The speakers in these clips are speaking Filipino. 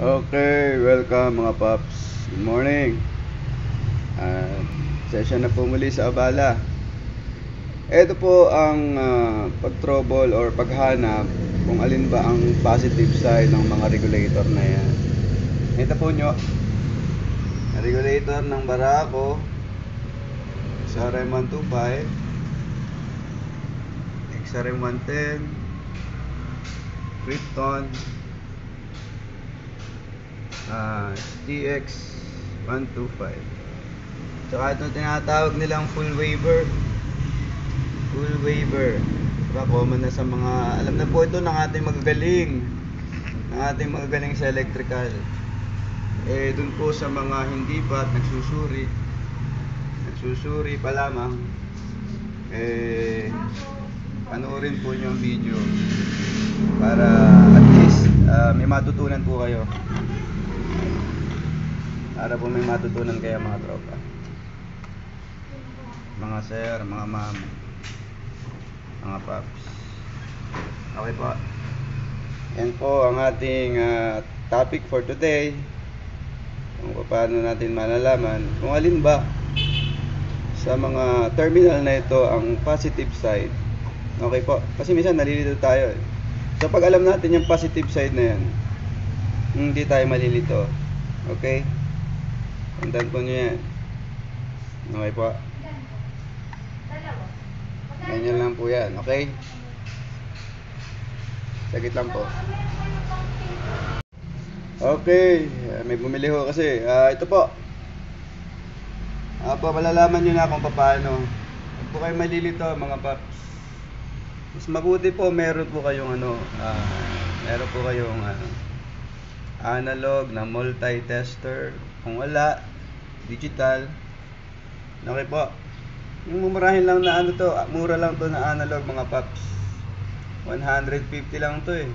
Okay, welcome mga paps. Good morning. Session na po muli sa Abala. Ito po ang pag-trouble or paghanap kung alin ba ang positive side ng mga regulator na yan. Ito po nyo, regulator ng Barako, XRM125, XRM110, Krypton, TX125. Tsaka ito tinatawag nilang full waiver. Diba, common na sa mga, alam na po ito ng ating magagaling sa electrical. Dun po sa mga hindi pa at nagsusuri pa lamang, panoorin po nyo ang video para at least may matutunan po kayo. Para po may matutunan kayo mga tropa, mga sir, mga ma'am, mga paps. Okay po. Yan po ang ating topic for today. Kung paano natin malalaman kung alin ba sa mga terminal na ito ang positive side. Okay po. Kasi minsan nalilito tayo. So pag alam natin yung positive side na yan, hindi tayo malilito. Okay? Tandaan po nyo yan. Okay po. Ganyan lang po yan. Okay? Sagit lang po. Okay. May bumili ho kasi. Ito po. Malalaman nyo na kung paano. Huwag po kayo malilito mga paps. Mas mabuti po meron po kayong analog na multi-tester. Kung wala, digital. Okay po. Yung mumurahin lang na mura lang to na analog mga paps. 150 lang to eh.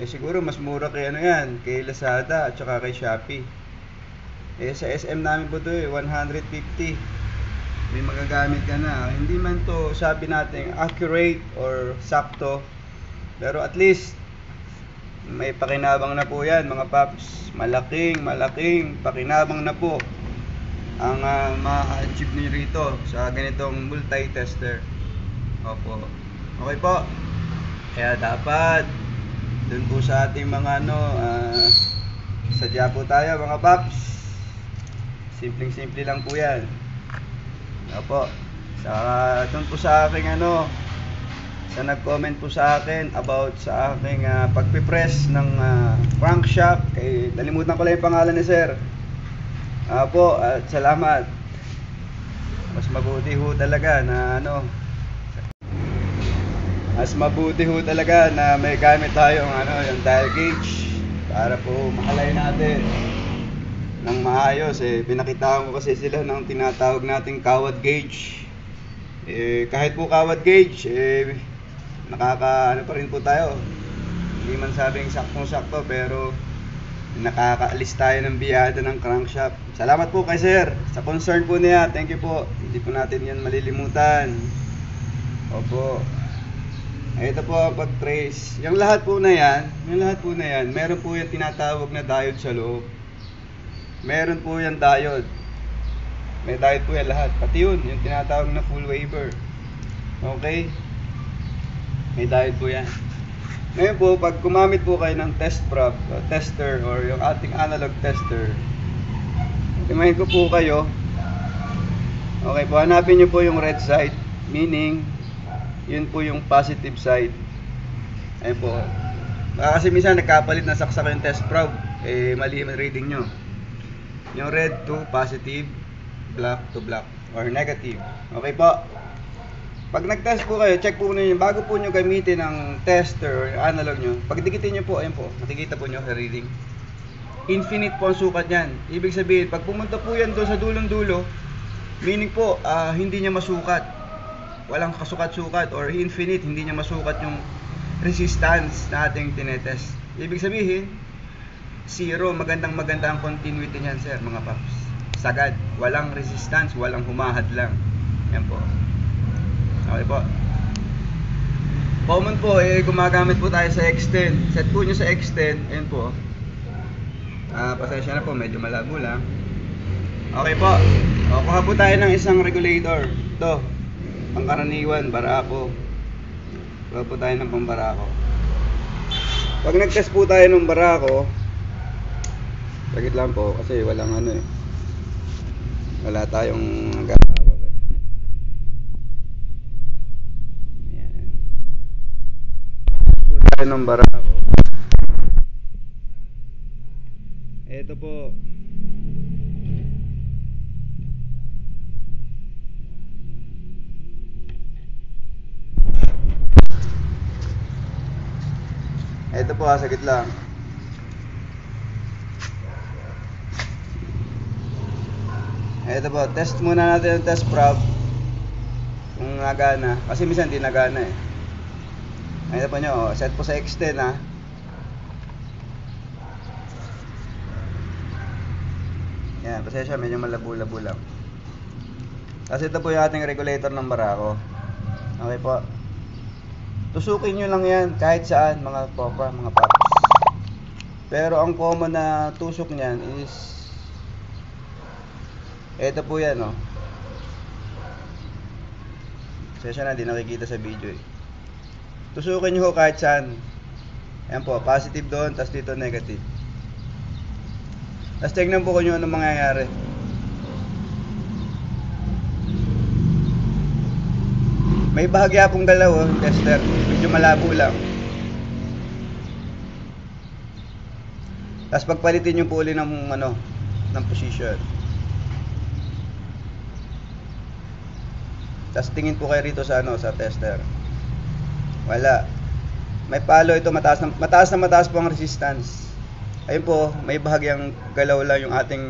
Siguro mas mura kay kay Lazada at saka kay Shopee. Sa SM namin po to 150. May magagamit ka na. Hindi man to sabi natin accurate or sakto, pero at least may pakinabang na po yan mga paps. Malaking pakinabang na po ang ma-achieve nyo rito sa ganitong multi-tester. Opo. Okay po. Kaya dapat dun po sa ating mga sadya po tayo mga paps. Simpleng-simple lang po yan. Opo. Dun po sa aking sa nag-comment po sa akin about sa aking pagpipress ng crankshaft, nalimutan ko lang yung pangalan ni sir. Opo, at salamat. Mas mabuti ho talaga na may gamit tayong yung dial gauge para po makalay natin ng maayos. Pinakitaan ko kasi sila ng tinatawag nating kawad gauge. Kahit po kawad gauge, pa rin po tayo. Hindi man sabing saktong-sakto, pero nakakaalis tayo ng biyada ng crankshaft. Salamat po kay sir sa concern po niya. Thank you po. Hindi po natin yan malilimutan. Opo. Ito po ang pag-trace. Yung lahat po na yan, meron po yung tinatawag na diode sa loob. Meron po yan diode. May diode po yan lahat. Pati yun, yung tinatawag na full waiver. Okay? May diode po yan. Ngayon po, pag gumamit po kayo ng tester or yung ating analog tester, timahin ko po kayo. Okay po, hanapin nyo po yung red side, meaning yun po yung positive side. Ayun po. Kasi minsan nagkapalit na saksak yung test probe, mali yung reading nyo. Yung red to positive, black to black, or negative. Okay po. Pag nag-test po kayo, check po nyo bago po nyo gamitin ang tester or analog nyo. Pag dikitin nyo po, ayun po, nakikita po nyo sa reading. Infinite po ang sukat yan. Ibig sabihin, pag pumunta po yan doon sa dulong-dulo, meaning po, hindi niya masukat. Walang kasukat-sukat or infinite, hindi niya masukat yung resistance na ating tinetest. Ibig sabihin, zero, magandang ang continuity niyan sir, mga paps. Sagad, walang resistance, walang humahad lang. Yan po. Okay po. Common po, gumagamit po tayo sa X10. Set po nyo sa X10, ayun po. Pasensya na po, medyo malabo lang. Okay po. O, kuha po tayo ng isang regulator. Ito, pangkaraniwan, barako. Kuha po tayo ng pambarako. Pag nag-test po tayo ng barako, sagit lang po kasi walang ano eh. Wala tayong nagkakawag eh. Ayan. Po tayo ng barako. Ito po. Ito po, sagit lang. Ito po, test muna natin yung test probe. Kung nagana. Kasi minsan hindi nagana eh. Ito po nyo, set po sa X10 ha. Yan, pasensya, medyo malabo-labo lang. Kasi ito po yung ating regulator ng barako. Okay po. Tusukin nyo lang yan kahit saan, mga popa, mga paps. Pero ang common na tusok niyan is ito po yan, oh. Pasensya na, di nakikita sa video eh. Tusukin nyo kahit saan. Ayan po, positive doon, tapos dito negative. Tapos tignan po kung ano mangyayari. May bahagya pong galaw, oh, tester. Medyo malabo lang. Tapos pagpalitin nyo po uli ng ng position. Tapos tingin po kayo rito sa sa tester. Wala. May palo ito, mataas na mataas po ang resistance. Ayun po, may bahagyang galaw lang yung ating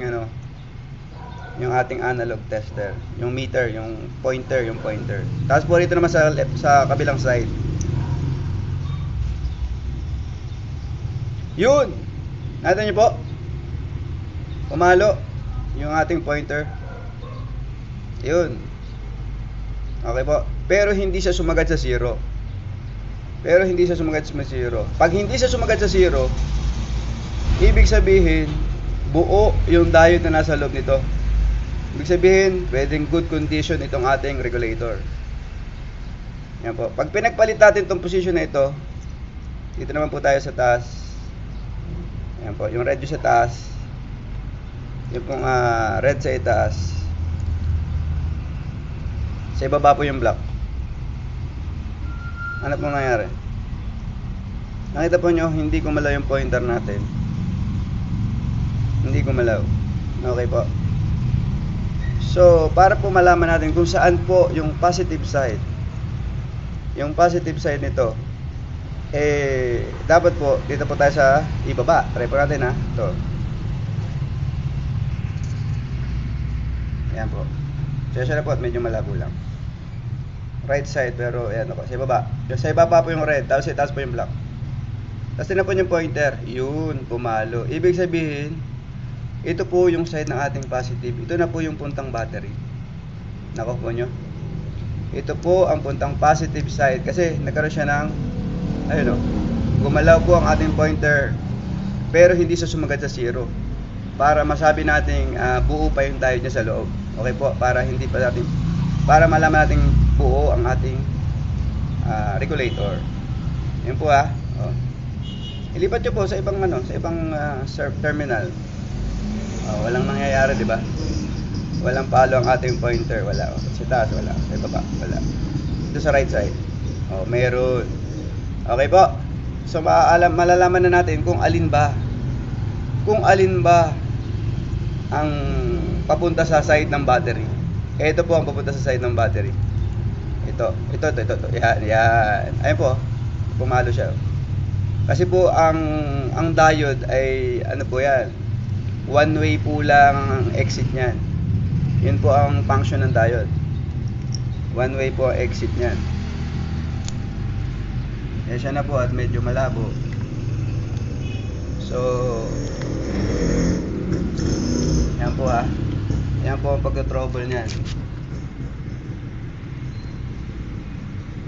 yung ating analog tester, yung meter, yung pointer. Tapos po rito naman sa kabilang side. Yun. Nakita niyo po? Pumalo yung ating pointer. Yun. Okay po. Pero hindi siya sumagat sa zero. Pag hindi siya sumagat sa zero, ibig sabihin, buo yung diode na nasa loob nito. Ibig sabihin, pwedeng good condition itong ating regulator. Yan po. Pag pinagpalit natin itong position na ito, dito naman po tayo sa taas. Yan po, yung red yung sa taas. Yung pong red sa itaas. Sa ibaba po yung black. Ano pong nangyari? Nakita po nyo, hindi gumalaw yung pointer natin. Hindi gumalaw. Okay po. So, para po malaman natin kung saan po yung positive side. Yung positive side nito, dapat po, dito po tayo sa ibaba. Try po natin ha. Ito. Ayan po. Sensya na po at medyo malabo lang. Right side, pero ayan ako. Sa ibaba. Sa ibaba po yung red, tapos sa taas po yung black. Tapos tingnan po yung pointer. Yun, pumalo. Ibig sabihin, ito po yung side ng ating positive. Ito na po yung puntang battery. Nakuha po nyo. Ito po ang puntang positive side. Kasi nagkaroon siya ng, ayun o, gumalaw po ang ating pointer. Pero hindi siya sumagat sa zero. Para masabi nating buo pa yung diode niya sa loob. Okay po, para hindi pa natin, para malaman nating buo ang ating regulator. Yan po ha. Oh. Ilipat nyo po sa ibang sa ibang terminal. Walang nangyayari, di ba? Walang palo ang ating pointer, wala. Sa taas, wala. Sa baba, wala. Ito sa right side. Meron. Okay po. So malalaman na natin kung alin ba ang papunta sa side ng battery. Ito po ang papunta sa side ng battery. Ito. Yan. Ayun po. Pumalo siya. Kasi po ang diode ay ano po yan, one way po lang ang exit niyan. Yun po ang function ng diode. One way po ang exit niyan. Siya na po at medyo malabo. So yan po ha. Yan po ang pagka-trouble niyan.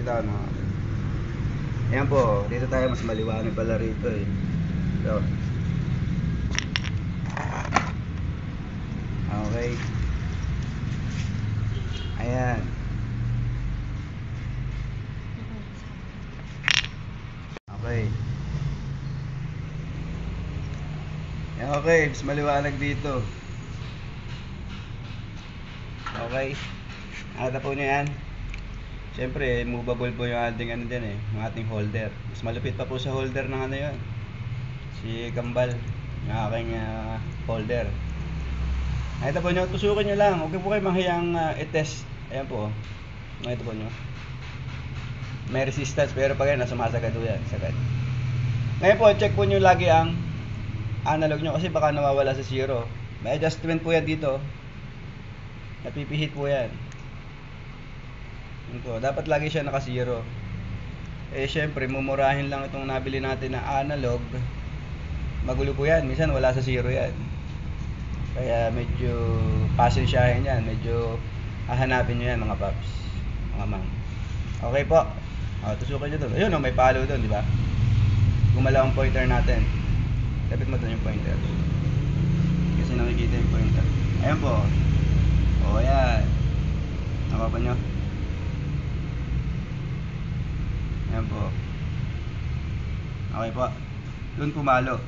Kita ko na. Ayan po, dito tayo mas maliwanag pala rito eh. So, Okay, mas maliwanag dito. Okay. Nakita po nyo yan. Siyempre, movable po yung ating ano din yung ating holder. Mas malupit pa po sa holder ng ano yun. Si Kambal, yung aking holder. Nakita po nyo, tusukin nyo lang. Huwag po kayo mahiyang i-test. Ayan po. Nakita po nyo. May resistance pero pag yan, sumasagad po yan. Sagad. Ngayon po, check po nyo lagi ang analog nyo kasi baka nawawala sa zero. May adjustment po yan dito. Napipihit po yan. Ito, dapat lagi siya naka-zero. Syempre, mumurahin lang itong nabili natin na analog. Magulo po yan. Minsan wala sa zero yan. Kaya medyo pasensyahin yan. Medyo hahanapin nyo yan mga paps. Mga ma'am. Okay po. Tusukan nyo doon. Ayun, may palo doon, di ba? Gumalaw ang pointer natin. Lapit mo doon yung pointer. Kasi nakikita yung pointer. Ayan po. Ayan. Nakapa nyo? Ayan po. Okay po. Doon pumalo.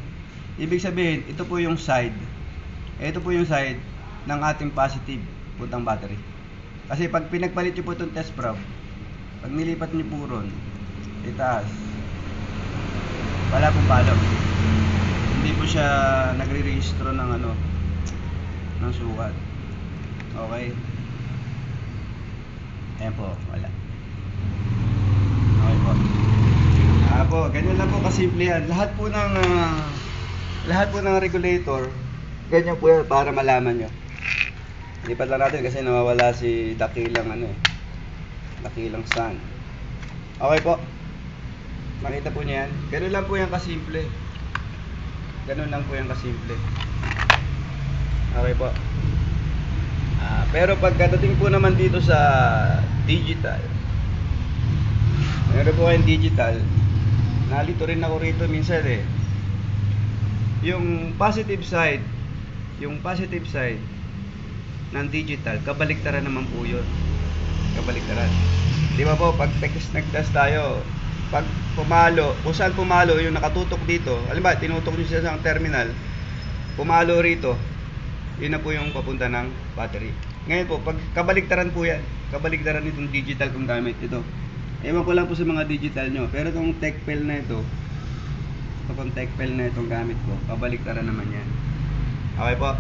Ibig sabihin, ito po yung side. Ito po yung side ng ating positive puntang battery. Kasi pag pinagpalit nyo po itong test probe, pag nilipat nyo po ron, itaas, wala pong palo. Hindi po siya nagre-registro ng ano, ng sukat. Okay. Ayan po, wala. Okay po. Ganyan lang po kasimple yan. Lahat po ng regulator, ganyan po yan para malaman nyo. Lipat lang natin kasi nawawala si dakilang dakilang sun. Okay po. Makita po niyo yan. Ganun lang po yan kasimple. Okay po. Pero pagkadating po naman dito sa digital, meron po kayong digital, nalito rin ako rito minsan yung positive side ng digital, kabaliktaran naman po yun. Kabaliktaran. Di ba po, pag nag-test tayo, pag pumalo, kung saan pumalo yung nakatutok dito, halimbawa tinutok nyo siya sa terminal, pumalo rito, yun na po yung papunta ng battery. Ngayon po, pag kabaliktaran po yan, kabaliktaran itong digital kung gamit ito. Ewan ko lang po sa mga digital nyo, pero itong TechPel na ito, itong gamit ko, kabaliktaran naman yan. Okay po.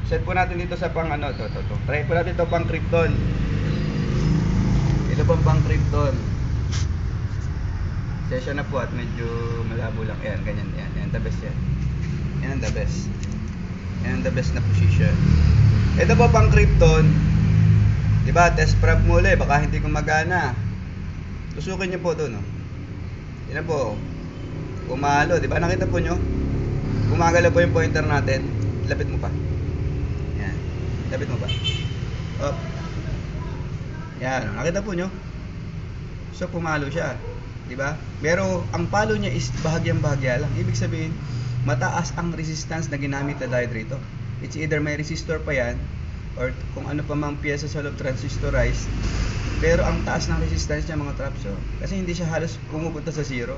Set po natin dito sa pang try po natin ito pang krypton. Ito pang krypton. Session na po at medyo malabo lang. Ayan, ganyan. Ayan, the best yan. Yan ang the best. Yan ang the best na position. Ito po pang krypton. Diba, test probe muli. Baka hindi gumagana. Tusukin nyo po doon. Yan po. Pumalo. Diba, nakita po nyo? Gumagalaw po yung pointer natin. Lapit mo pa. Yan. Lapit mo pa. Up. Yan. Nakita po nyo? So, pumalo siya. Diba? Pero ang palo niya is bahagyang-bahagya lang. Ibig sabihin, mataas ang resistance na ginamit na dahil rito. It's either may resistor pa yan or kung ano pa mang piyesa sa loob transistorized. Pero ang taas ng resistance niya mga traps. Kasi hindi siya halos pumupunta sa zero.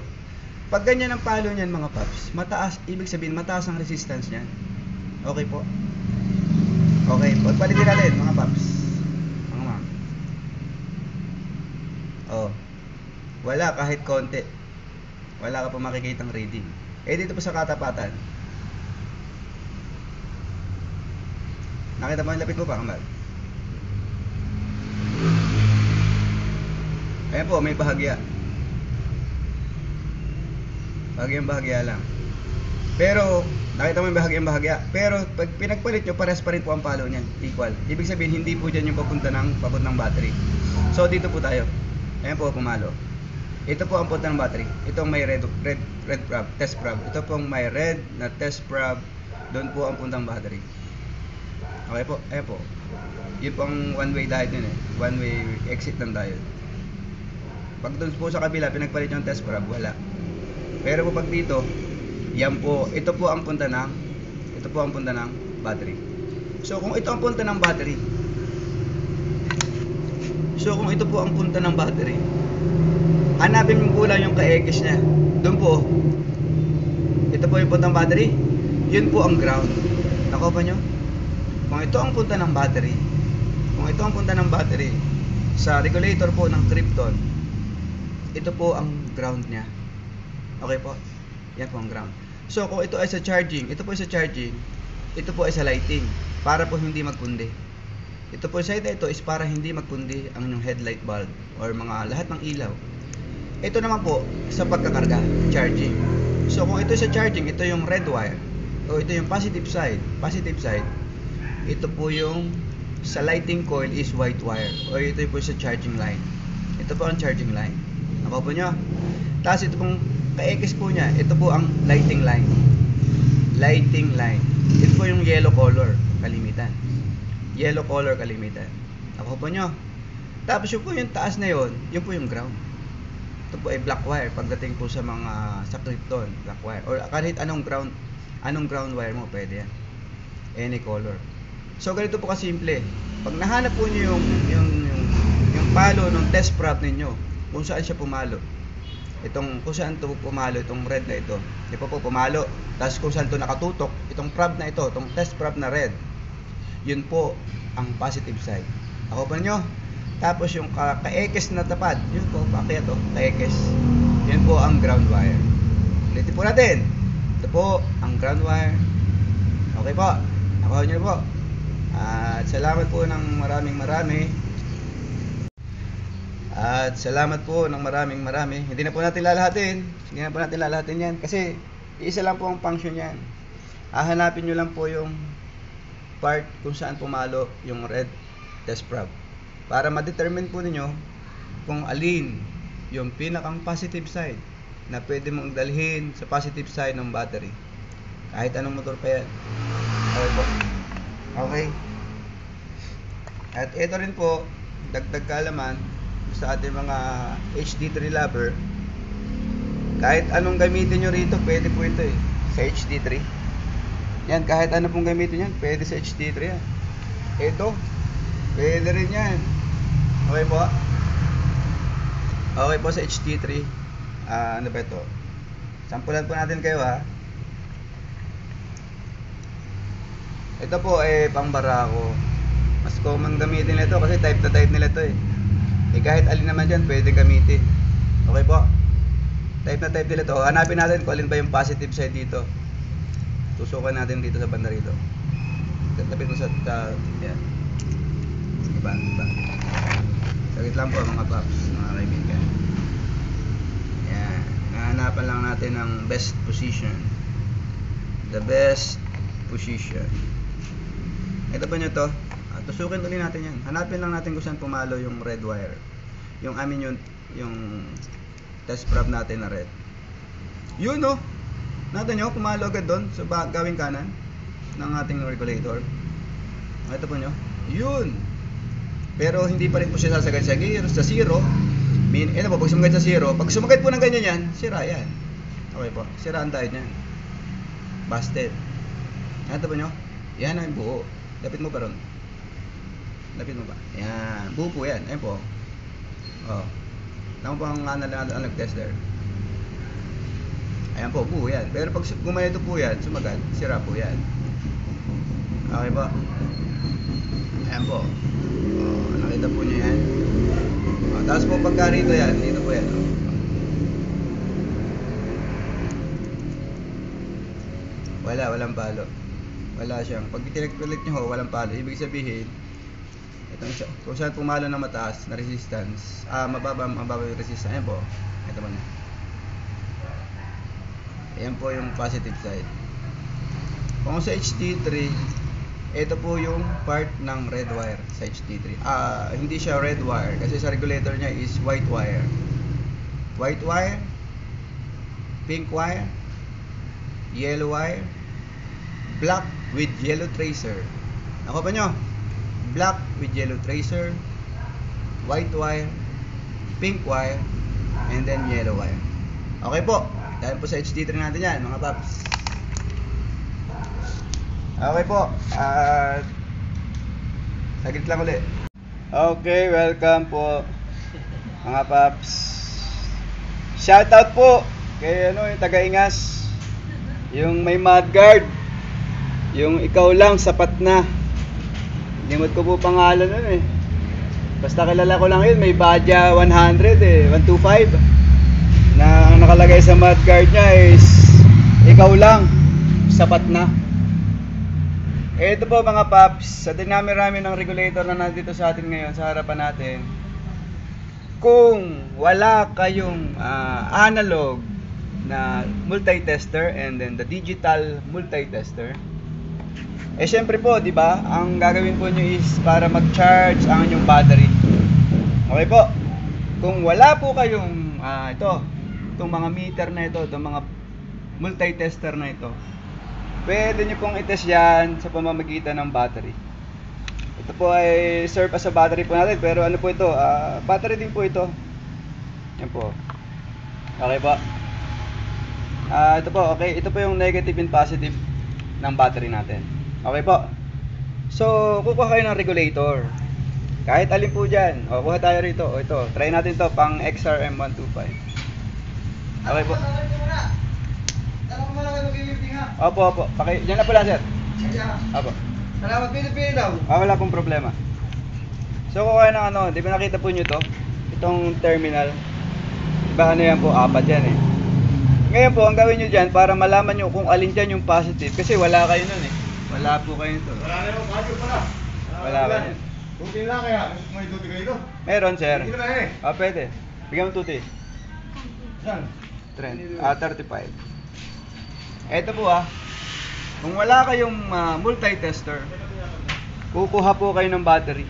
Pag ganyan ang palo niyan mga paps, mataas, ibig sabihin mataas ang resistance niyan. Okay po? Okay, pagpalitin natin mga paps. Mga ma'am. Wala kahit konti. Wala ka pa makikitang reading. Dito po sa katapatan. Nakita mo yung lapit mo pa, Kamal? Ayan po, may bahagya. Bahagyang-bahagya lang. Pero, nakita mo yung bahagyang-bahagya. Pero, pag pinagpalit nyo, pares pa rin po ang palo niyan. Equal. Ibig sabihin, hindi po dyan yung papuntang battery. So, dito po tayo. Ayan po, pumalo. Ito po ang punta ng battery. Ito ang may red probe, test probe. Ito po ang may red na test probe. Doon po ang puntang battery. Okay po, ayan po. Yun po ang one-way diode yun one-way exit ng diode. Pag doon po sa kabila, pinagpalit yung test probe, wala. Pero po pag dito, yan po, ito po ang punta ng battery. So kung ito ang punta ng battery, hanapin mo po lang yung ka-X niya. Doon po, ito po yung puntang battery. yun po ang ground. Nakuha pa nyo? Kung ito ang punta ng battery, sa regulator po ng Krypton, ito po ang ground niya. Okay po? Yan po ang ground. So kung ito ay sa charging, ito po ay sa lighting, para po hindi magpundi. Ito po sa ito is para hindi magpundi ang inyong headlight bulb or mga lahat ng ilaw. Ito naman po sa pagkakarga, charging. So kung ito sa charging, ito yung red wire, o ito yung positive side. Ito po yung sa lighting coil is white wire, o ito po sa charging line. Ito po ang charging line. Nakuha po nyo? Tapos ito pong ka-X po nya, ito po ang lighting line. Ito po yung yellow color kalimitan. Nakuha po nyo? Tapos yun po yung taas na yun po yung ground. Ito po ay black wire pagdating po sa mga sa Krypton, black wire. Or kahit anong ground wire mo, pwede yan. Any color. So ganito po kasimple. Pag nahanap po niyo yung palo ng test prop ninyo, kung saan siya pumalo. Kung saan to pumalo, itong red na ito. Di po pumalo. Tapos kung saan to nakatutok, itong prop na ito, itong test prop na red. Yun po ang positive side. Ako pa nyo? Tapos yung ka-X na tapad, yun po, pakyat to, ka-X. Yun po ang ground wire. Ulitin po natin. Ito po ang ground wire. Okay po. Nakuha nyo po. At salamat po ng marami. Hindi na po natin lalahatin yan. Kasi isa lang po ang function yan. Hahanapin nyo lang po yung part kung saan pumalo yung red test probe, para ma-determine po ninyo kung alin yung pinakang positive side na pwede mong dalhin sa positive side ng battery. Kahit anong motor pa yan. Okay po. Okay. At ito rin po, dagdag kaalaman sa ating mga HD3 lover. Kahit anong gamitin nyo rito, pwede po ito sa HD3. Yan, kahit ano pong gamitin yan, pwede sa HD3 yan. Ito, pwede rin yan. Okay po. Okay po sa HD3. Ano ba ito? Sampulan po natin kayo Ito po pang barako. Mas common gamitin nila ito kasi type na type nila ito kahit alin naman dyan pwede gamitin. Okay po. Type na type nila ito. Hanapin natin kung alin ba yung positive side dito. Tusukan natin dito sa banda rito. Tapit mo sa yan. Diba? Saglit lang po mga paps, mga kaibigan. Yan. Hahanapan lang natin ng best position. The best position. Ito pa nyo to. Tusukin ulit natin yan. Hanapin lang natin kung saan pumalo yung red wire. Yung test probe natin na red. Yun natin nyo, pumalo agad doon sa gawing kanan ng ating regulator. Ito po nyo. Yun. Pero hindi pa rin po siya sasagad sa zero. Ito po, pag sumagat sa zero, pag sumagat po ng ganyan yan, sira yan. Okay po. Sira ang diode yan. Busted. Ito po nyo. Yan ang buo. Lapit mo pa ron. Lapit mo ba? Yan. Buo po yan. Ayan po. Tama po ang nag-tester. Ayan po, buo yan. Pero pag gumanito po yan, sumagat, sira po yan. Okay po. Ayan po. Nakita po niyo yan. Tapos po pagka rito yan, dito po yan. Walang palo. Wala siyang. Pag itinag-click nyo, walang palo. Ibig sabihin, kung saan pumalo na mataas na resistance, mababa yung resistance. Ayan po. Ito po na. Ayan po yung positive side. Kung sa HD3, ito po yung part ng red wire sa HD3. Hindi siya red wire kasi sa regulator niya is white wire. White wire, pink wire, yellow wire, black with yellow tracer. Nakuha pa nyo? Black with yellow tracer, white wire, pink wire, and then yellow wire. Okay po. Dahil po sa HD3 natin yan, mga paps. Okay po. Saglit lang ulit. Okay, welcome po mga paps. Shoutout po kay yung taga-Ingas, yung may mudguard. Yung ikaw lang, sapat na. Limot ko po pangalan nun eh. Basta kilala ko lang yun, may Badya 100 eh, 125. Na ang nakalagay sa mudguard niya is, ikaw lang, sapat na. Ito po mga paps, sa dinami-rami ng regulator na nandito sa atin ngayon, sa harapan natin. Kung wala kayong analog na multi-tester and then the digital multi-tester, eh syempre po, di ba, ang gagawin po nyo is para mag-charge ang inyong battery. Okay po. Kung wala po kayong itong mga meter na ito, itong mga multi-tester na ito, pwede nyo pong itest yan sa pamamagitan ng battery. Ito po ay serve as a battery po natin, pero ano po ito? Battery din po ito. Yan po. Okay po. Ito po, okay. Ito po yung negative and positive ng battery natin. Okay po. So, kukuha kayo ng regulator. Kahit alin po dyan. O, kuha tayo rito. O, ito. Try natin to pang XRM125. Okay po. Tanong mo lang kayo mag-i-lifting ha? Opo. Diyan na po lang, sir. Opo. Salamat, pili-pili daw. Wala pong problema. So, kukuha ng di ba nakita po nyo to? Itong terminal. Diba ano yan po? 4 yan eh. Ngayon po, ang gawin nyo dyan para malaman nyo kung alin dyan yung positive. Kasi wala kayo nun eh. Wala po kayo ito. Wala na yung radio pala. Wala kayo. Tuti lang kaya. May tuti kayo ito. Meron, sir. Hindi na eh. Pwede. Bigyan mo tuti. Saan? Trend. 35. Eto po kung wala kayong multi-tester, kukuha po kayo ng battery.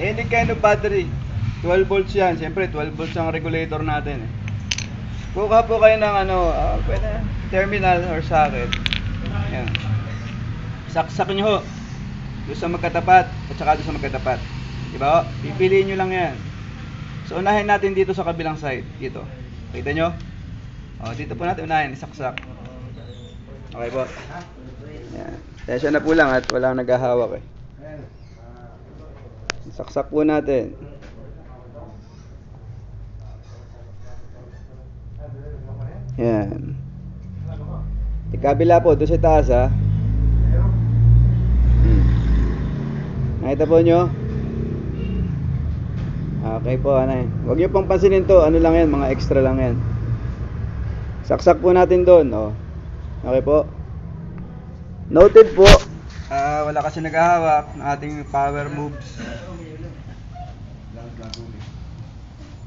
Any kind of battery. 12 volts yan. Siyempre, 12 volts ang regulator natin eh. Kukuha po kayo ng pwede, terminal or socket. Yan. Saksak nyo ho. Doon sa magkatapat at saka doon sa magkatapat. Diba ho? Pipiliin nyo lang yan. So, unahin natin dito sa kabilang side. Dito. Kita nyo? Dito po natin unahin. Isaksak. Okay po. Yan. Tensya na po lang at walang naghahawak eh. Saksak po natin. Yan. Ikabila po, doon sa taas Nakita po nyo? Okay po, huwag nyo pang pansinin to. Ano lang yan, mga extra lang yan. Saksak po natin doon. Okay po. Noted po. Wala kasi naghahawak ng ating power moves.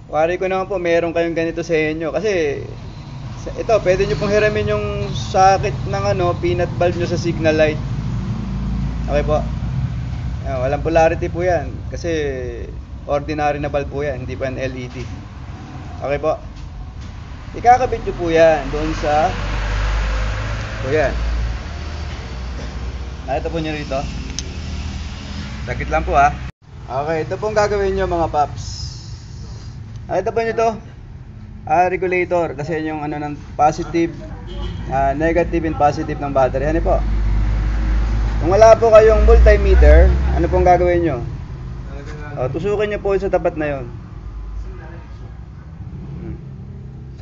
Wari ko naman po, meron kayong ganito sa inyo. Kasi ito, pwede nyo pong hiramin yung socket ng peanut bulb nyo sa signal light. Okay po. Walang polarity po yan. Kasi ordinary na bulb po yan. Hindi pa yan LED. Okay po. Ikakabit nyo po yan doon sa yan. Nakita po nyo rito. Sakit lang po Okay, ito pong gagawin nyo mga paps. Nakita po nyo to? Regulator. Kasi yung ng positive, negative and positive ng battery. Ano po? Kung wala po kayong multimeter, ano pong gagawin nyo? Tusukin nyo po sa tapat na yon.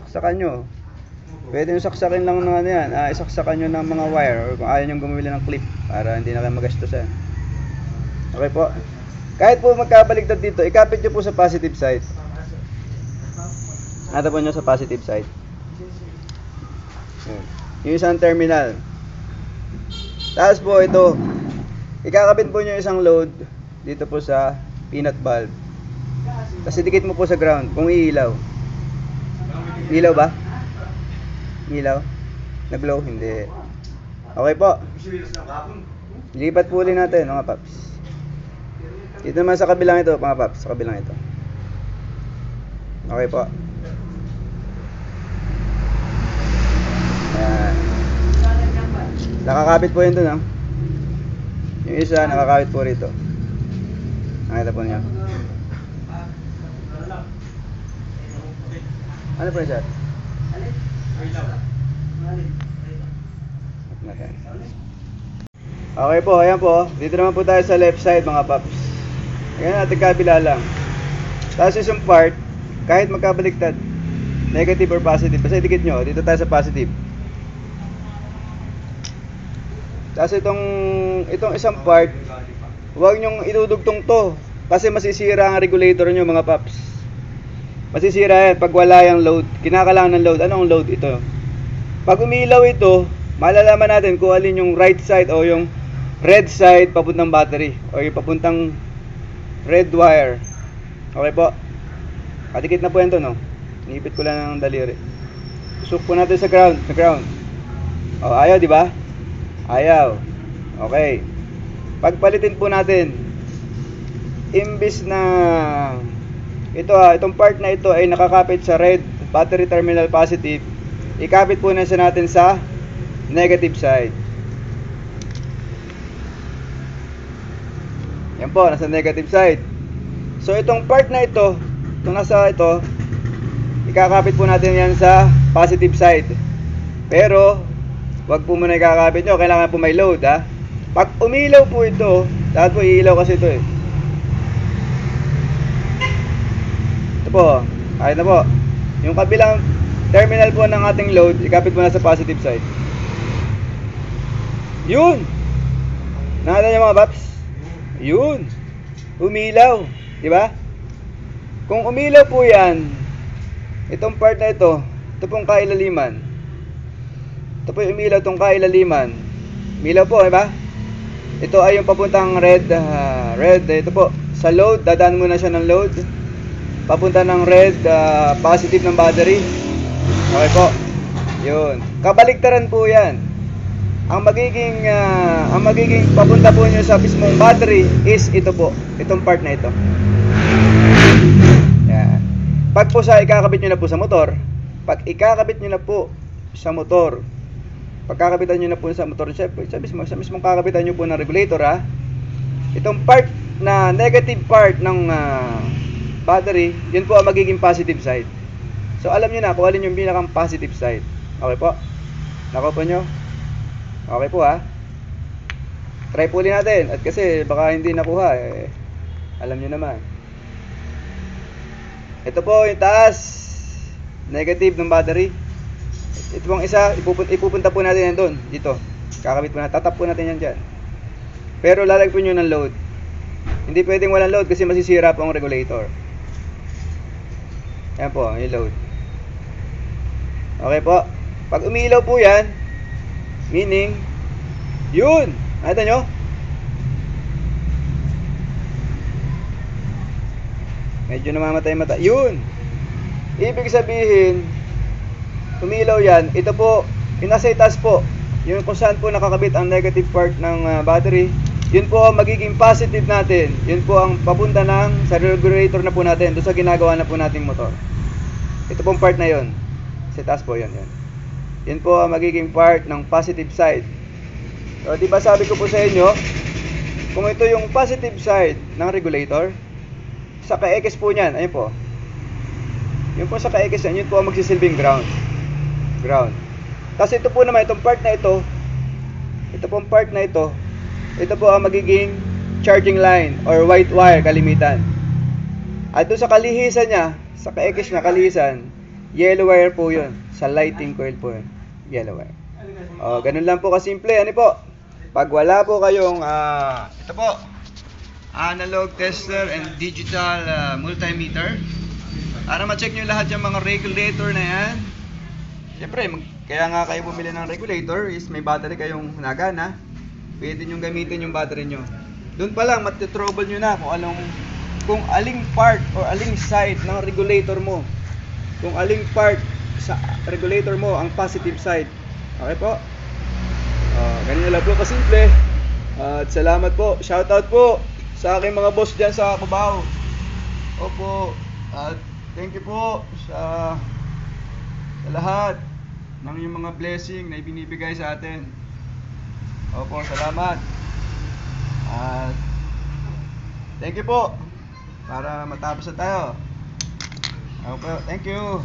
Saksakan nyo. Pwede nyo saksakin lang ng yan. Isaksakan nyo ng mga wire or kung ayaw nyo bumili ng clip para hindi na kayo magastusan. Okay po. Kahit po magkabaligtad dito, ikapit nyo po sa positive side. Nata po nyo sa positive side. Yung isang terminal. Tapos po ito, ikakabit po nyo isang load dito po sa peanut bulb. Kasi dikit mo po sa ground kung iilaw. Ilaw ba? Ilaw? Nag-glow? Hindi. Okay po. Lipat po ulit natin mga paps. Dito naman sa kabilang ito mga paps. Sa kabilang ito. Okay po. Ayan. Nakakabit po yun dun Yung isa nakakabit po rito. Nakita po niya. Ano po yun, sir? Okay po, ayan po. Dito naman po tayo sa left side mga paps. Ayan natin kabila lang. Tapos yung part, kahit magkabaliktad, negative or positive, basta dikit nyo. Dito tayo sa positive. Tapos itong isang part, huwag nyong idudugtong to kasi masisira ang regulator nyo mga paps. Masisira yan pag wala yung load. Kinakailangan ng load. Anong load ito? Pag umilaw ito, malalaman natin kung alin yung right side o yung red side papuntang battery o yung papuntang red wire. Okay po. Kadikit na po yan to, no? Inipit ko lang ng daliri. Susuk po natin sa ground. O, ayaw, di ba? Ayaw. Okay. Pagpalitin po natin, imbis na itong part na ito ay nakakapit sa red battery terminal positive, ikapit po na natin sa negative side. Yan po, nasa negative side. So itong part na ito, ikakapit po natin yan sa positive side. Pero wag po muna ikakapit nyo, kailangan po may load, ha. Pag umilaw po ito, dapat po iilaw kasi ito eh. Ito po, kahit na po. Yung kabilang terminal po ng ating load, ikapit mo na sa positive side. Yun! Nakita nyo mga paps? Yun! Umilaw, di ba? Kung umilaw po yan, itong part na ito pong kailaliman. Ito po yung umilaw, itong kailaliman. Umilaw po, di ba? Ito ay yung papuntang red, ito po. Sa load, dadaan muna siya ng load. Papunta ng red, positive ng battery. Okay po. Yun. Kabaliktaran po yan. Ang magiging papunta po nyo sa mismong battery is ito po. Itong part na ito. Yan. Pag po ikakabit nyo na po sa motor, pagkakabitan nyo na po sa motor, sa mismong kakabitan nyo po ng regulator, ha. Itong part na negative part ng battery, yun po ang magiging positive side. So alam nyo na kung alin yung pinakang positive side. Okay po? Nakuha po nyo? Okay po, ha. Try po ulit natin. At kasi baka hindi nakuha alam nyo naman. Ito po yung taas, negative ng battery. Ito pong isa, ipupunta po natin yan doon, dito. Kakabit po natin, tatap po natin yan dyan. Pero lalagyan po nyo ng load. Hindi pwedeng walang load kasi masisira po ang regulator. Yan po, yung load. Okay po. Pag umilaw po yan, meaning, yun! Nakita nyo? Medyo namamatay mata. Yun! Ibig sabihin, umilaw yan. Ito po, yung nasa itaas po, yung kung saan po nakakabit ang negative part ng battery, yun po ang magiging positive natin. Yun po ang papunta sa regulator na po natin, doon sa ginagawa na po nating motor. Ito pong part na yun. Sa itaas po yun. Yun po ang magiging part ng positive side. So, di ba sabi ko po sa inyo, kung ito yung positive side ng regulator, sa ka-X po niyan, ayun po. Yun po sa ka-X yan, yun po ang magsisilbing ground. Tapos ito po naman, itong part na ito, ito po ang magiging charging line or white wire kalimitan. At doon sa kalihisan niya, sa ka-X na kalihisan, yellow wire po yun. Sa lighting coil po yun. Yellow wire. O, ganun lang po kasimple. Ano po? Pag wala po kayong, ito po, analog tester and digital multimeter, para ma-check nyo lahat yung mga regulator na yan. Siyempre, kaya nga kayo bumili ng regulator is may battery kayong nagana. Pwede nyo gamitin yung battery nyo. Doon pa lang, matitrouble nyo na kung aling part or aling side ng regulator mo. Kung aling part sa regulator mo ang positive side. Okay po? Ganyan lang po kasimple. At salamat po. Shoutout po sa aking mga boss dyan sa Cubao. Opo. At thank you po sa lahat ng yung mga blessing na ibinibigay sa atin. Opo, salamat. At thank you po. Para matapos na tayo. Okay, thank you.